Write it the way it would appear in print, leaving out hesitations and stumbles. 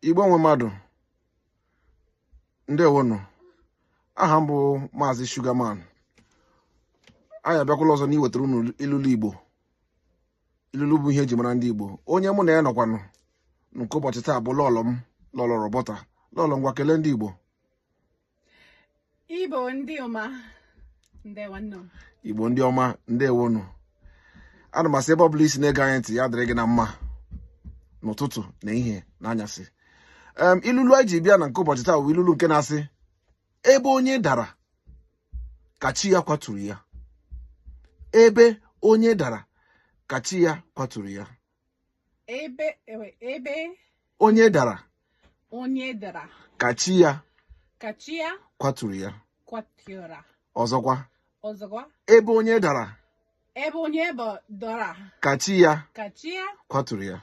Igbo nwe mmadụ ndewonu. Aha m bụ Maazị Sugarman. Anyị abịakwala ọzọ n'iwetara unu ilulu Igbo. Ilulu bụ ihe eji mara ndị Igbo. Onye mụ na ya nọkwanụ nke ụbọchị taa bụ lọlọ m, lọlọ Robota. Lọlọ, ngwa kelee ndị Igbo. Igbo ndị ọma, ndewonu. Igbo ndị ọma, ndewonu. Ana m asị ebe ọbụla isi na-ege anyị ntị, ya dịrị gị na mma n'ụtụtụ na ihe n'anyasị. Ilulu anyị ji bịa na nke ụbọchị taa bụ ilulu nke na-asị ebe onye dara ka chi ya kwaturu ya. Ebe onye dara ka chi ya kwaturu ya. Ebe onye dara ka chi ya kwaturu ya. Ọzọkwa. Ebe onye dara ka chi ya kwaturu ya.